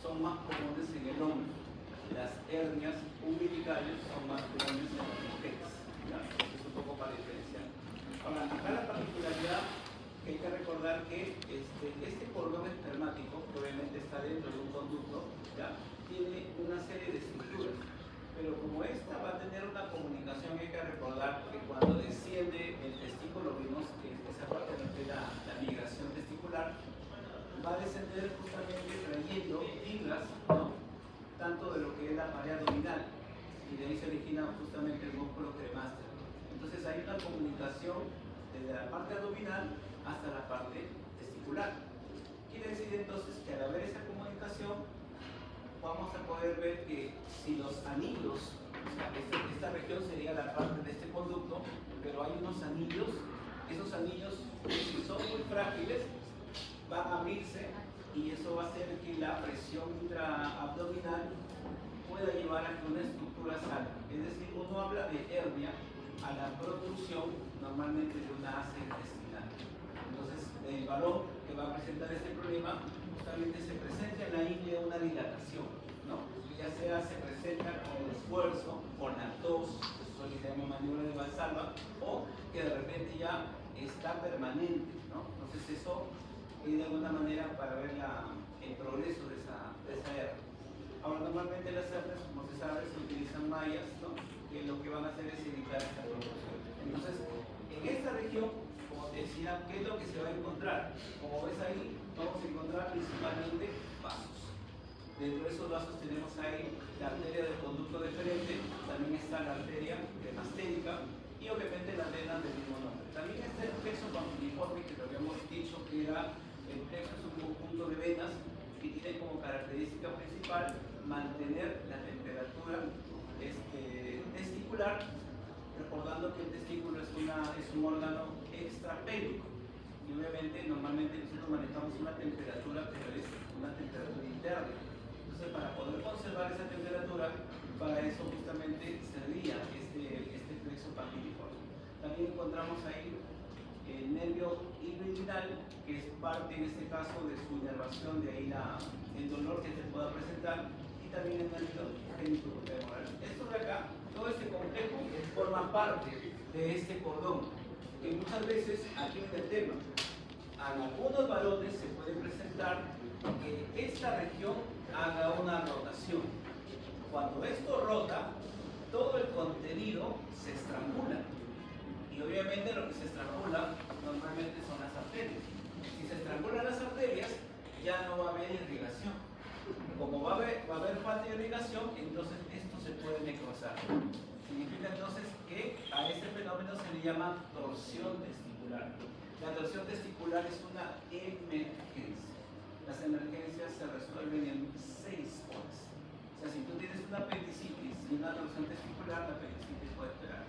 son más comunes en el hombre. Las hernias umbilicales son más comunes en las mujeres. ¿Ya? Es un poco para diferenciar. Ahora, acá la particularidad que hay que recordar que este cordón espermático, que obviamente está dentro de un conducto, ¿ya? Tiene una serie de estructuras. Pero como esta va a tener una comunicación, hay que recordar que cuando desciende el testículo, vimos que esa parte de la migración testicular va a descender justamente trayendo fibras, ¿no? Tanto de lo que es la pared abdominal, y de ahí se origina justamente el músculo cremaster. Entonces hay una comunicación desde la parte abdominal hasta la parte testicular. Quiere decir entonces que al haber esa comunicación, vamos a poder ver que si los anillos, o sea, esta región sería la parte de este conducto, pero hay unos anillos, esos anillos, si son muy frágiles, van a abrirse y eso va a hacer que la presión intraabdominal pueda llevar a que una estructura salga. Es decir, uno habla de hernia a la protrusión normalmente de una asa intestinal. Entonces, el varón que va a presentar este problema justamente se presenta en la ingle una dilatación, ¿no? Ya sea se presenta con esfuerzo, con la tos, eso se llama maniobra de Valsalva, o que de repente ya está permanente, ¿no? Entonces eso de alguna manera para ver el progreso de esa hernia. Ahora, normalmente las hernias, como se sabe, se utilizan mallas, ¿no? Que lo que van a hacer es evitar esta protrusión. Entonces, en esta región, como te decía, ¿qué es lo que se va a encontrar? Como ves ahí, vamos a encontrar principalmente vasos. Dentro de esos vasos tenemos ahí la arteria del conducto deferente, también está la arteria cremastérica y obviamente las venas del mismo nombre. También está el plexo panquiliforme, que lo habíamos dicho que era el plexo es un conjunto de venas que tiene como característica principal mantener la temperatura testicular, recordando que el testículo es un órgano extrapélvico y obviamente normalmente nosotros manejamos una temperatura, pero es una temperatura interna. Entonces, para poder conservar esa temperatura, para eso justamente servía este plexo panquiliforme. También encontramos ahí el nervio ilioinguinal, que es parte en este caso de su inervación, de ahí el dolor que se pueda presentar, y también el nervio genitohumoral. Esto de acá, todo este complejo forma parte de este cordón, que muchas veces, aquí en el tema, a algunos varones se puede presentar que esta región haga una rotación. Cuando esto rota, todo el contenido se estrangula. Y obviamente lo que se estrangula normalmente son las arterias. Si se estrangulan las arterias, ya no va a haber irrigación. Como va a haber falta de irrigación, entonces esto se puede necrosar. Significa entonces que a este fenómeno se le llama torsión testicular. La torsión testicular es una emergencia. Las emergencias se resuelven en 6 horas. O sea, si tú tienes una apendicitis y una torsión testicular, la apendicitis puede esperar,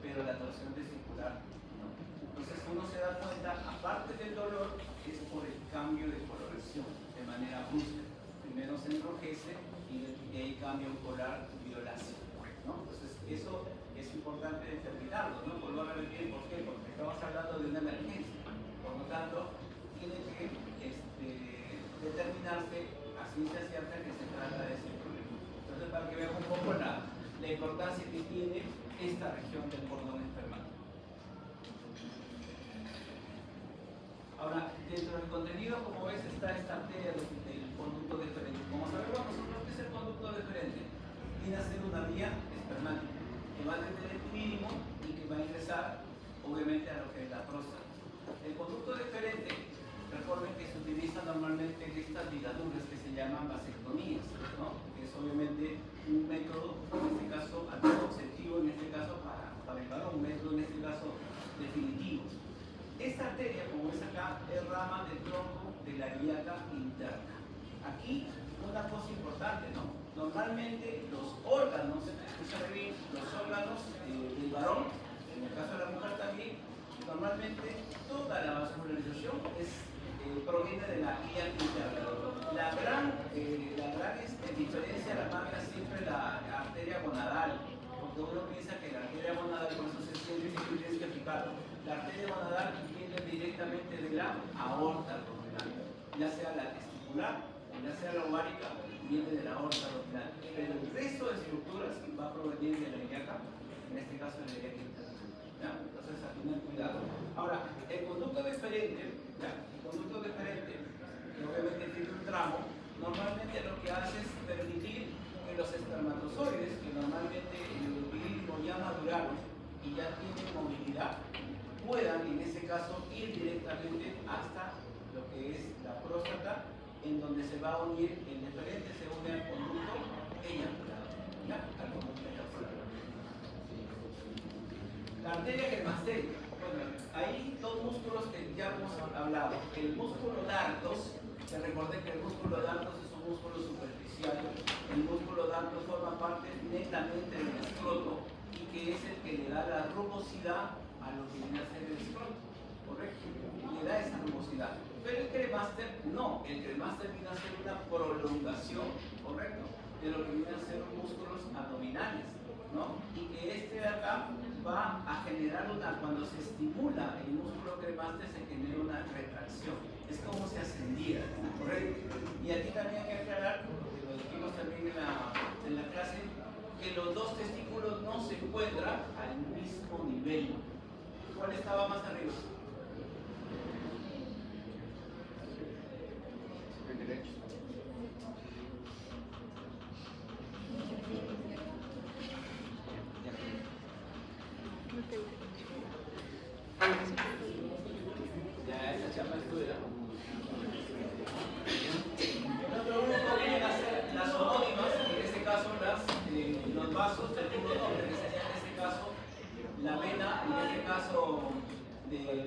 pero la torsión testicular no. Entonces uno se da cuenta, aparte del dolor, es por el cambio de coloración de manera brusca. Primero se enrojece y ahí cambia un color violáceo, ¿no? Entonces eso es importante determinarlo, ¿no? Vuelvo a repetir, ¿por qué? Porque estamos hablando de una emergencia. Por lo tanto, tiene que determinarse a ciencia cierta que se trata de ese problema. Entonces, para que vean un poco la importancia que tiene esta región del cordón espermático. Ahora, dentro del contenido, como ves, está esta arteria del conducto deferente. Como sabemos nosotros, ¿qué es el conducto deferente? Viene a ser una vía espermática que va a tener el mínimo y que va a ingresar, obviamente, a lo que es la próstata. El conducto deferente, recuerden que se utiliza normalmente en estas ligaduras que se llaman vasectomías, ¿no? Que es obviamente un método, en este caso, anticonceptivo, en este caso para el varón, un método en este caso definitivo. Esta arteria, como ves acá, es rama del tronco de la ilíaca interna. Aquí, una cosa importante, ¿no? Normalmente los órganos, escúchame bien, los órganos del varón, en el caso de la mujer también, normalmente toda la vascularización proviene de la ilíaca interna. La gran diferencia la marca siempre la arteria gonadal, porque uno piensa que la arteria gonadal, por eso se siente que tú tienes que aplicarlo. La arteria gonadal viene directamente de la aorta abdominal, ya sea la testicular o la célula ovárica viene de la aorta abdominal, pero el resto de estructuras va a provenir de la ilíaca, en este caso de la ilíaca interna. Entonces, a tener cuidado. Ahora, el conducto deferente, que obviamente tiene un tramo, normalmente lo que hace es permitir que los espermatozoides, que normalmente en el organismo ya maduraron y ya tienen movilidad, puedan en ese caso ir directamente hasta lo que es la próstata, en donde se va a unir el deferente, se une al conducto eyaculado, al conducto eyaculado. La arteria cremastérica, bueno, hay dos músculos que ya hemos hablado. El músculo dartos, que recuerden que el músculo dartos es un músculo superficial. El músculo dartos forma parte netamente del escroto y que es el que le da la rugosidad a lo que viene a ser el escroto, ¿correcto? Le da esa rugosidad. Pero el cremaster no, el cremaster viene a ser una prolongación, ¿correcto? De lo que vienen a ser los músculos abdominales, ¿no? Y que este de acá va a generar cuando se estimula el músculo cremaster se genera una retracción. Es como si ascendiera, ¿correcto? Y aquí también hay que aclarar, porque lo dijimos también en la clase, que los dos testículos no se encuentran al mismo nivel. ¿Cuál estaba más arriba? El derecho. Ya, esa chapa es tuya. El otro grupo vienen a ser las homónimas, en este caso los vasos del mismo nombre, que sería en este caso la vena, en este caso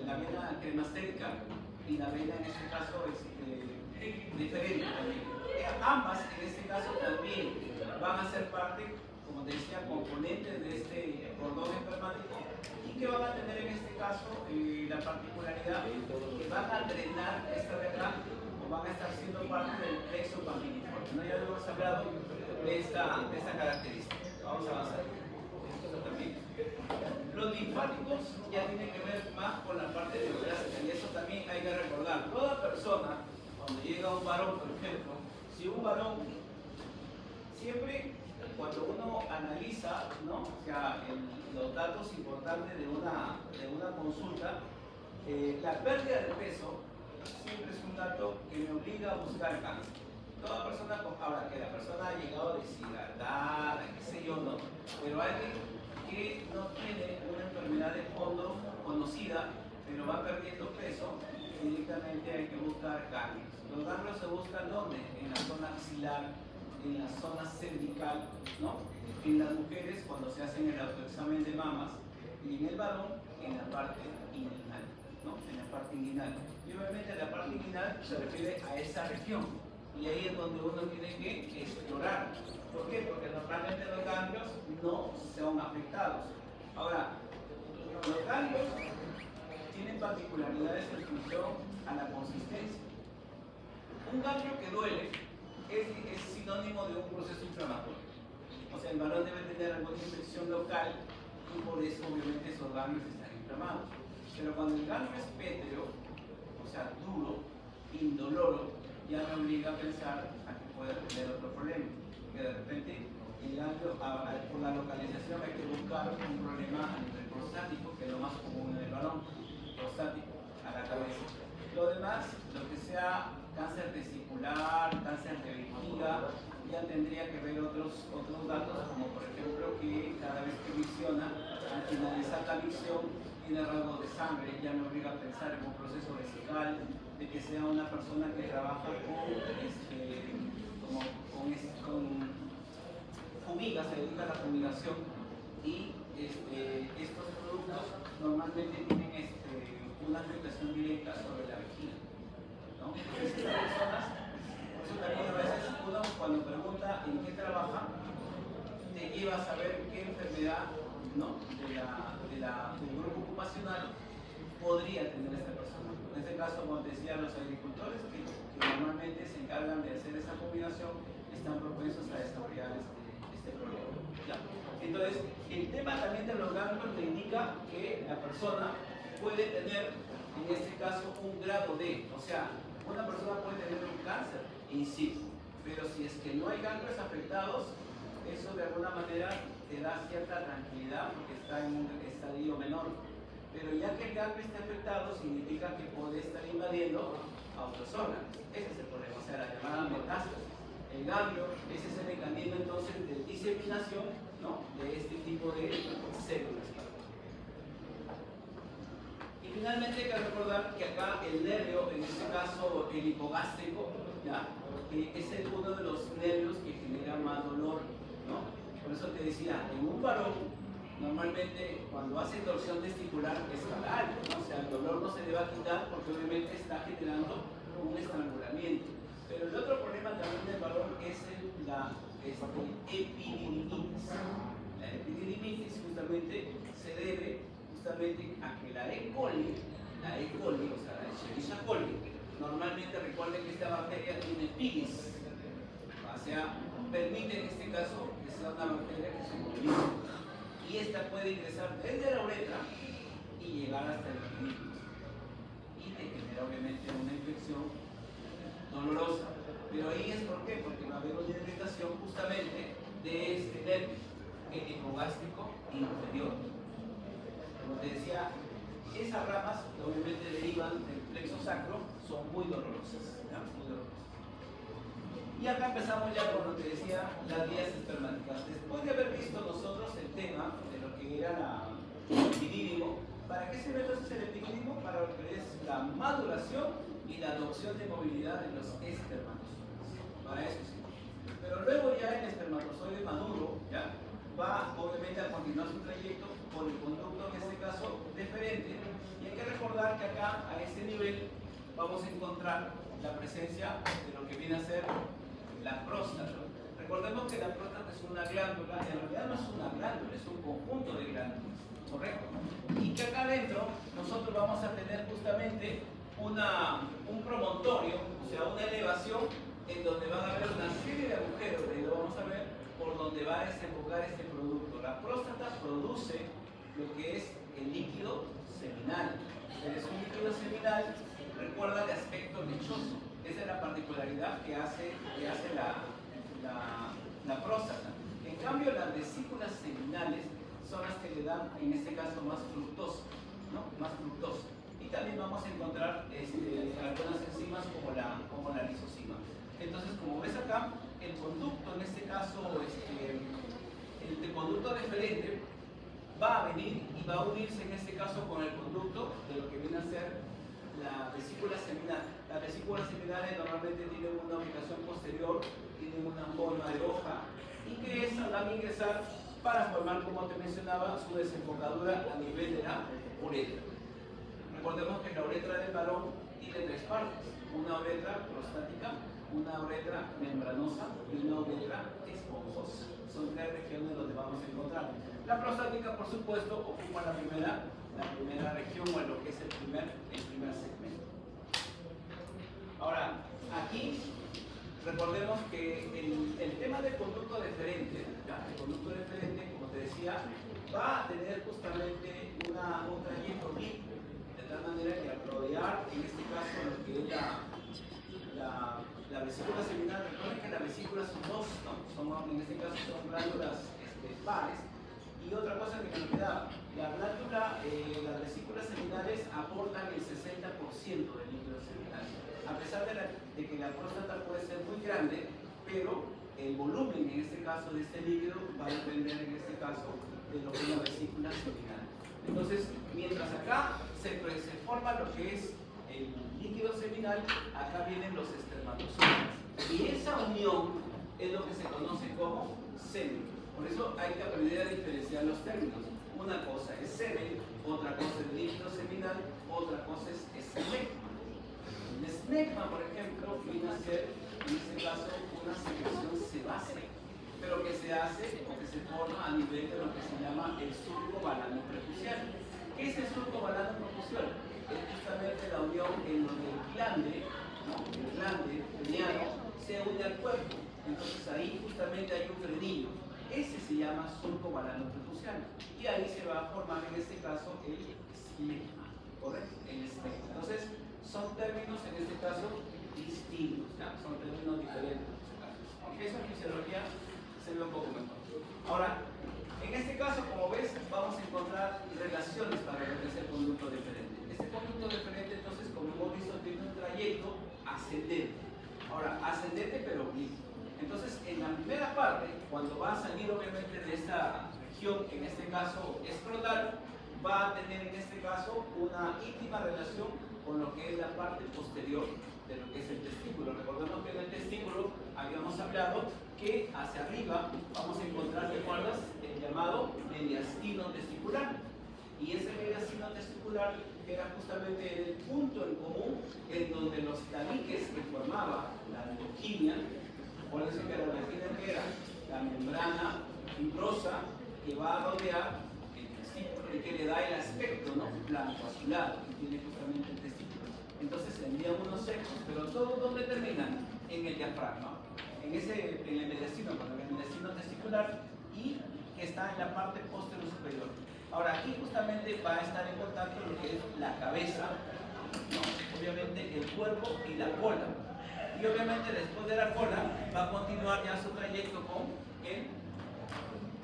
la vena cremastérica y la vena en este caso diferente también. Ambas en este caso también van a ser parte, como te decía, componentes de este cordón espermático y que van a tener en este caso la particularidad que van a drenar esta de acá o van a estar siendo parte del plexo papiliforme. ¿No? Ya hemos hablado de esta característica. Vamos a avanzar. Esto también. Los linfáticos ya tienen que ver más con la parte neoplásica y eso también hay que recordar. Toda persona, cuando llega un varón, por ejemplo, si un varón siempre cuando uno analiza, ¿no? O sea, los datos importantes de una consulta, la pérdida de peso siempre es un dato que me obliga a buscar cáncer. Toda persona, ahora que la persona ha llegado deshidratada, qué sé yo, ¿no? Pero alguien que no tiene una enfermedad de fondo conocida, pero va perdiendo peso, directamente hay que buscar ganglios. Los ganglios se buscan ¿dónde? En la zona axilar, en la zona cervical, ¿no? En las mujeres cuando se hacen el autoexamen de mamas y en el varón en la parte inguinal, ¿no? En la parte inguinal. Y obviamente la parte inguinal se refiere a esa región y ahí es donde uno tiene que explorar. ¿Por qué? Porque normalmente los ganglios no son afectados. Ahora, los ganglios tienen particularidades en función a la consistencia. Un ganglio que duele es sinónimo de un proceso inflamatorio. O sea, el varón debe tener alguna infección local y por eso obviamente esos ganglios están inflamados. Pero cuando el ganglio es pétreo, o sea, duro, indoloro, ya me obliga a pensar a que pueda tener otro problema. Que de repente el ganglio, por la localización hay que buscar un problema a nivel prostático, que es lo más común en el varón, prostático, a la cabeza. Lo demás, lo que sea cáncer testicular, cáncer de vejiga, ya tendría que ver otros datos, como por ejemplo que cada vez que visiona, al finalizar la visión, tiene rasgos de sangre, ya me obliga a pensar en un proceso vesical, de que sea una persona que trabaja con fumiga, se dedica a la fumigación, y estos productos normalmente tienen una afectación directa sobre la vejiga, ¿no? Entonces, estas personas, por eso también a veces uno cuando pregunta en qué trabaja, te lleva a saber qué enfermedad, ¿no? del grupo ocupacional podría tener esta persona. En este caso, como te decía, los agricultores que normalmente se encargan de hacer esa combinación están propensos a desarrollar este problema. ¿Ya? Entonces, el tema también de los ganglios te indica que la persona puede tener, en este caso, un grado D. O sea, una persona puede tener un cáncer in situ. Pero si es que no hay ganglios afectados, eso de alguna manera te da cierta tranquilidad porque está en un estadio menor. Pero ya que el ganglio está afectado, significa que puede estar invadiendo a otros órganos. Ese es el problema, o sea, la llamada metástasis. El ganglio es ese mecanismo entonces de diseminación, ¿no?, de este tipo de células. Y finalmente hay que recordar que acá el nervio, en este caso el hipogástrico, ¿ya?, es uno de los nervios que genera más dolor, ¿no? Por eso te decía, en un varón, normalmente cuando hace torsión testicular es fatal, ¿no? O sea, el dolor no se le va a quitar porque obviamente está generando un estrangulamiento. Pero el otro problema también del varón es la epididimitis. La epididimitis justamente se debe a que la E. coli, o sea, la Escherichia coli, normalmente recuerden que esta bacteria tiene pigis, o sea, permite en este caso que sea una bacteria que se movilice. Y esta puede ingresar desde la uretra y llegar hasta el meningo. Y te genera obviamente una infección dolorosa. Pero ahí es ¿por qué? Porque va a haber una irritación justamente de este nervio, el hipogástrico inferior. Como te decía, esas ramas que obviamente derivan del plexo sacro son muy dolorosas, ¿ya? Muy dolorosas. Y acá empezamos ya con lo que decía las vías espermáticas. Después de haber visto nosotros el tema de lo que era el epidídimo, ¿para qué sirve entonces el epidídimo? Para lo que es la maduración y la adopción de movilidad de los espermatozoides. Para eso sí. Pero luego ya el espermatozoide maduro, ¿ya?, va obviamente a continuar su trayecto por el conducto, en este caso, deferente. Y hay que recordar que acá, a este nivel, vamos a encontrar la presencia de lo que viene a ser la próstata. Recordemos que la próstata es una glándula, en realidad no es una glándula, es un conjunto de glándulas, ¿correcto? Y que acá adentro nosotros vamos a tener justamente un promontorio, o sea, una elevación en donde van a haber una serie de agujeros, y lo vamos a ver, por donde va a desembocar este producto. La próstata produce lo que es el líquido seminal. Es un líquido seminal, recuerda, de aspecto lechoso. Esa es la particularidad que hace la próstata. En cambio, las vesículas seminales son las que le dan, en este caso, más fructosa, ¿no? Más fructosa. Y también vamos a encontrar algunas enzimas como la lisozima. Entonces, como ves acá, el conducto, en este caso, el conducto deferente, va a venir y va a unirse en este caso con el conducto de lo que viene a ser la vesícula seminal. Las vesículas seminales normalmente tienen una ubicación posterior, tienen una forma de hoja y que van a ingresar para formar, como te mencionaba, su desembocadura a nivel de la uretra. Recordemos que la uretra del varón tiene tres partes: una uretra prostática, una uretra membranosa y una uretra esponjosa. Son tres regiones donde vamos a encontrar. La prostática, por supuesto, ocupa la primera región, o lo que es el primer segmento. Ahora, aquí recordemos que el tema del conducto deferente, el conducto deferente, como te decía, va a tener justamente un trayecto limpio, de tal manera que al rodear, en este caso, lo que es la vesícula seminal, recuerden que las vesículas son dos, ¿no? En este caso son glándulas pares. Y otra cosa que me olvidaba, las vesículas seminales aportan el 60% del líquido seminal. A pesar de que la próstata puede ser muy grande, pero el volumen, en este caso, de este líquido va a depender, en este caso, de lo que es la vesícula seminal. Entonces, mientras acá se forma lo que es el líquido seminal, acá vienen los espermatozoides. Y esa unión es lo que se conoce como semen. Por eso hay que aprender a diferenciar los términos. Una cosa es semen, otra cosa es líquido seminal, otra cosa es esmegma. El esmegma, por ejemplo, viene a ser, en este caso, una secreción sebácea, pero que se hace o que se forma a nivel de lo que se llama el surco balano-prepucial. ¿Qué es el surco balano-prepucial? Es justamente la unión en donde el glande, ¿no?, el glande peniano, se une al cuerpo. Entonces ahí justamente hay un frenillo. Ese se llama surco balano-prepucial. Y ahí se va a formar, en este caso, el esmegma. ¿Correcto? El esmegma. Entonces, son términos, en este caso, distintos, ¿ya? Son términos diferentes. Aunque eso en fisiología se ve un poco mejor. Ahora, en este caso, como ves, vamos a encontrar relaciones para lo que es el conducto deferente. Este conducto deferente, entonces, como hemos visto, tiene un trayecto ascendente. Ahora, ascendente pero oblicuo. Entonces, en la primera parte, cuando va a salir obviamente de esta región, en este caso escrotal, va a tener en este caso una íntima relación con lo que es la parte posterior de lo que es el testículo. Recordemos que en el testículo habíamos hablado que hacia arriba vamos a encontrar, ¿te acuerdas? El llamado mediastino testicular. Y ese mediastino testicular era justamente el punto en común en donde los taliques que formaba la endoquimia, por eso que la endoquimia que era la membrana fibrosa que va a rodear el testículo y que le da el aspecto, ¿no? Blanco, azulado, que tiene justamente el testículo. Entonces envían unos secos, pero todos ¿dónde terminan? En el diafragma, en el mediastino, con el mediastino testicular, y que está en la parte posterior superior. Ahora aquí justamente va a estar en contacto lo que es la cabeza, ¿no? Obviamente el cuerpo y la cola. Y obviamente después de la cola va a continuar ya su trayecto con el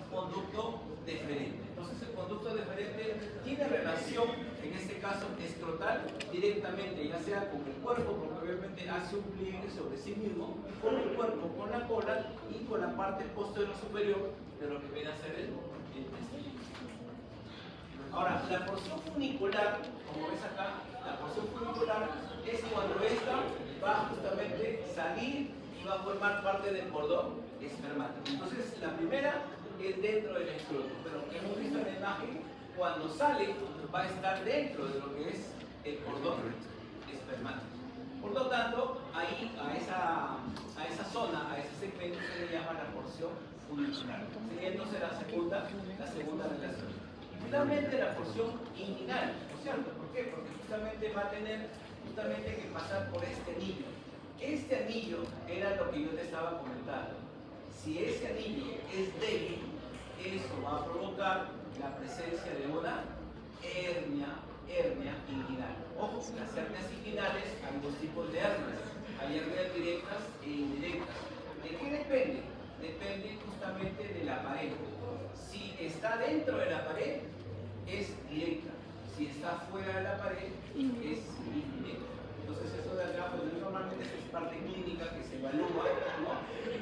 conducto deferente. Entonces el conducto deferente tiene relación, en este caso escrotal, directamente, ya sea con el cuerpo, porque obviamente hace un pliegue sobre sí mismo, con el cuerpo, con la cola y con la parte posterior superior de lo que viene a ser el testículo. Ahora, la porción funicular, como ves acá, la porción funicular es cuando esta va justamente a salir y va a formar parte del cordón espermático. Entonces, la primera es dentro del escroto, pero que hemos visto en la imagen, cuando sale va a estar dentro de lo que es el cordón espermático. Por lo tanto, ahí a esa zona, a ese segmento se le llama la porción funicular. Sería entonces la segunda relación. Finalmente la porción inguinal, ¿no es cierto? ¿Por qué? Porque justamente va a tener que pasar por este anillo. Este anillo era lo que yo te estaba comentando. Si ese anillo es débil, eso va a provocar la presencia de una hernia inguinal. Ojo, las hernias inguinales hay dos tipos de hernias. Hay hernias directas e indirectas. ¿De qué depende? Depende justamente de la pared. Si está dentro de la pared, es directa. Si está fuera de la pared, es indirecta. Entonces eso de acá, pues normalmente es parte clínica que se evalúa, ¿no?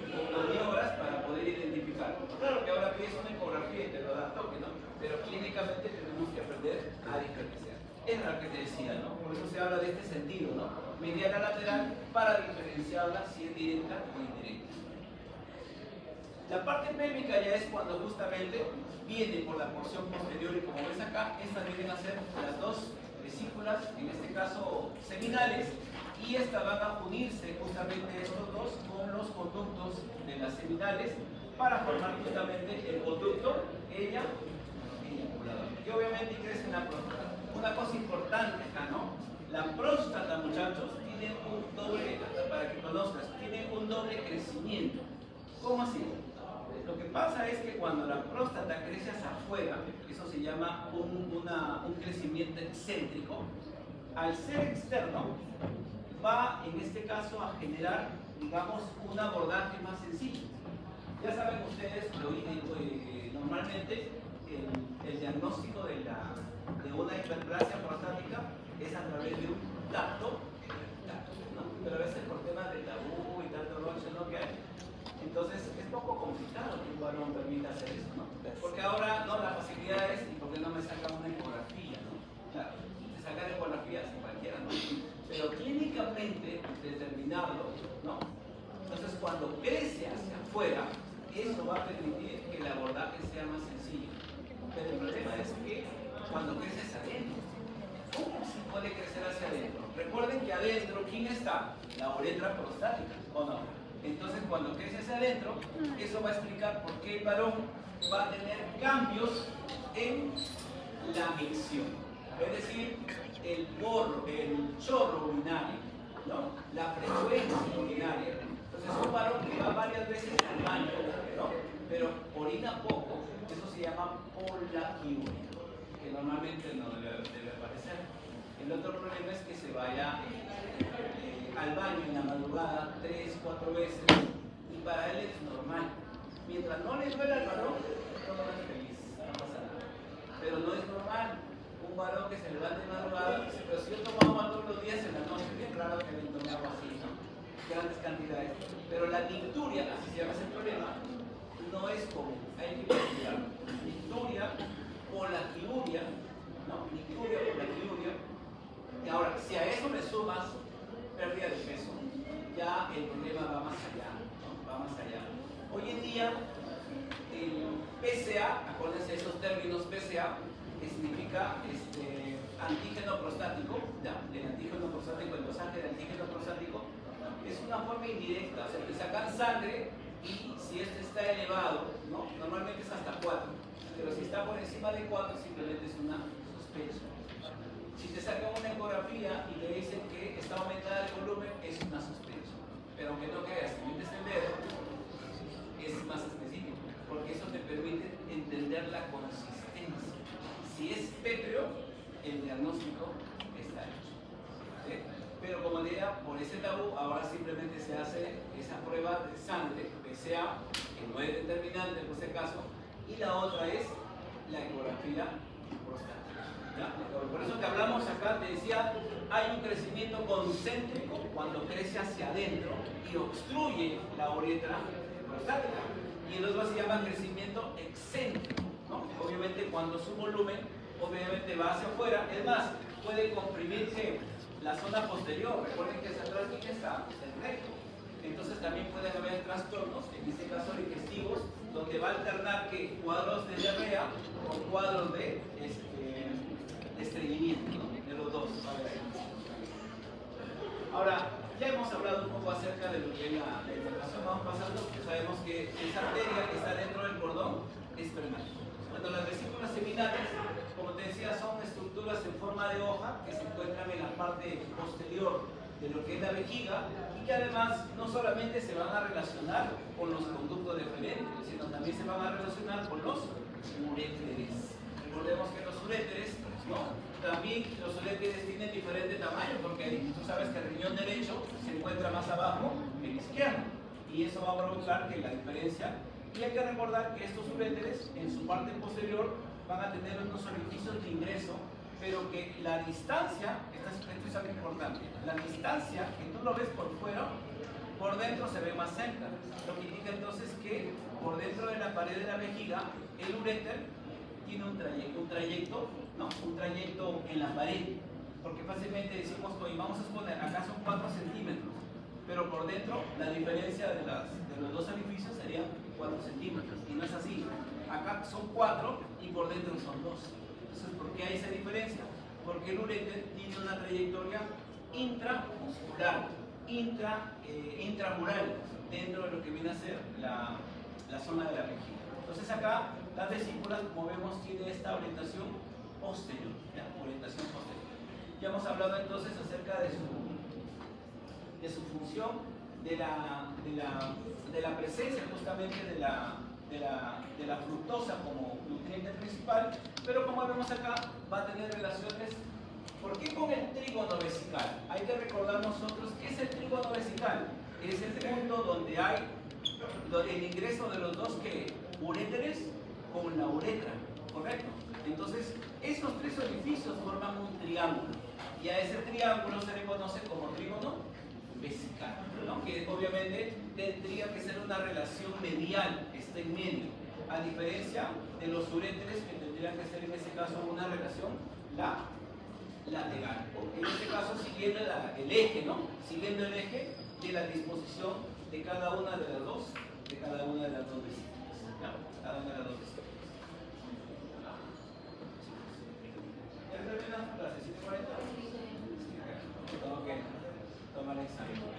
Con maniobras para poder identificar. Claro que ahora pides una ecografía y te lo da toque, ¿no? Pero clínicamente tenemos que aprender a diferenciar. Es lo que te decía, ¿no? Por eso se habla de este sentido, ¿no? Mediana lateral para diferenciarla si es directa o indirecta. La parte pélvica ya es cuando justamente viene por la porción posterior y como ves acá, estas vienen a ser las dos vesículas, en este caso seminales, y estas van a unirse justamente estos dos con los conductos de las seminales para formar justamente el conducto eyaculador, que obviamente crece en la próstata. Una cosa importante acá, ¿no? La próstata, muchachos, tiene un doble, para que conozcas, tiene un doble crecimiento. ¿Cómo así? Lo que pasa es que cuando la próstata crece hacia afuera, eso se llama un crecimiento excéntrico, al ser externo va en este caso a generar, digamos, un abordaje más sencillo. Ya saben ustedes, normalmente el diagnóstico de una hiperplasia prostática es a través de un tacto, ¿no? Pero a veces por temas de tabú y tanto rollo, ¿no? Que hay. Entonces es poco complicado que un varón permita hacer eso, ¿no? Porque ahora no, la facilidad es, ¿y por qué no me saca una ecografía, no? Claro, te sacan ecografías cualquiera, ¿no? Pero clínicamente determinarlo, ¿no? Entonces cuando crece hacia afuera, eso va a permitir que el abordaje sea más sencillo. Pero el problema es que cuando crece hacia adentro, ¿cómo se puede crecer hacia adentro? Recuerden que adentro, ¿quién está? La uretra prostática, ¿o no? Entonces, cuando crece hacia adentro, eso va a explicar por qué el varón va a tener cambios en la micción. Es decir, el chorro urinario, ¿no? La frecuencia urinaria. Entonces, un varón que va varias veces al baño, ¿no? Pero orina poco, eso se llama polaquiuria, que normalmente no debe aparecer. El otro problema es que se vaya al baño en la madrugada 3, 4 veces y para él es normal. Mientras no le duela al varón, todo es feliz, no pasa nada. Pero no es normal un varón que se levante en madrugada, dice, pero si yo tomo agua todos los días en la noche, bien raro que me tome agua así, ¿no? Grandes cantidades. Pero la nicturia, así se llama ese problema, no es común, hay que investigar. Nicturia o la quiuria, ¿no? Nicturia o la quiuria. Y ahora, si a eso le sumas pérdida de peso, ya el problema va más allá, ¿no? Va más allá. Hoy en día, el PSA, acuérdense de esos términos PSA, que significa antígeno prostático, ya, el antígeno prostático, el dosaje de antígeno prostático, es una forma indirecta, o sea, te sacan sangre y si este está elevado, ¿no? Normalmente es hasta 4, pero si está por encima de 4 simplemente es una sospecha. Si te sacan una ecografía y te dicen que está aumentada el volumen, es una sospecha. Pero aunque no creas, si metes el dedo, es más específico, porque eso te permite entender la consistencia. Si es pétreo, el diagnóstico está hecho. ¿Sí? Pero como diría, por ese tabú, ahora simplemente se hace esa prueba de sangre, PSA, que no es determinante por ese caso, y la otra es la ecografía prostática. ¿Ya? Por eso que hablamos acá, te decía, hay un crecimiento concéntrico cuando crece hacia adentro y obstruye la uretra prostática. Y el otro se llama crecimiento excéntrico, ¿no? Obviamente cuando su volumen obviamente va hacia afuera, es más, puede comprimirse la zona posterior. Recuerden que hacia atrás ¿quién está? El recto. Entonces también pueden haber trastornos, en este caso digestivos, donde va a alternar que cuadros de diarrea con cuadros de estreñimiento, ¿no? De los dos. Ahora, ya hemos hablado un poco acerca de lo que es la hidratación. Vamos pasando, porque sabemos que esa arteria que está dentro del cordón es permanente. Cuando las vesículas seminales, como te decía, son estructuras en forma de hoja que se encuentran en la parte posterior de lo que es la vejiga y que además no solamente se van a relacionar con los conductos deferentes, sino también se van a relacionar con los uréteres. Recordemos que los uréteres, ¿no? También los uréteres tienen diferente tamaño porque tú sabes que el riñón derecho se encuentra más abajo que el izquierdo y eso va a provocar que la diferencia. Y hay que recordar que estos uréteres en su parte posterior van a tener unos orificios de ingreso, pero que la distancia, esto es algo importante, la distancia que tú lo ves por fuera, por dentro se ve más cerca, lo que indica entonces que por dentro de la pared de la vejiga, el uréter tiene un trayecto, ¿no? Un trayecto en la pared, porque fácilmente decimos, oye, vamos a exponer, acá son 4 centímetros, pero por dentro la diferencia de los dos orificios sería 4 centímetros, y no es así. Acá son 4 y por dentro son 2. Entonces, ¿por qué hay esa diferencia? Porque el uréter tiene una trayectoria intramuscular, intramural, dentro de lo que viene a ser la zona de la vejiga. Entonces acá las vesículas, como vemos, tienen esta orientación posterior, ¿ya? Orientación posterior. Ya hemos hablado entonces acerca de su función, de la presencia justamente de la fructosa como nutriente principal, pero como vemos acá, va a tener relaciones. ¿Por qué con el trígono vesical? Hay que recordar nosotros qué es el trígono vesical. Es el punto donde hay el ingreso de los dos uréteres con la uretra, ¿correcto? Entonces, esos 3 orificios forman un triángulo y a ese triángulo se le conoce como trígono vesical, ¿no? Que obviamente tendría que ser una relación medial, está en medio, a diferencia de los uréteres que tendrían que ser en ese caso una relación lateral, en este caso siguiendo el eje, ¿no? Siguiendo el eje de la disposición de cada una de las dos vesículas, ¿ya? Cada una de las dos vesículas. ¿Ya terminamos la clase? ¿7:40? Tengo que tomar el examen.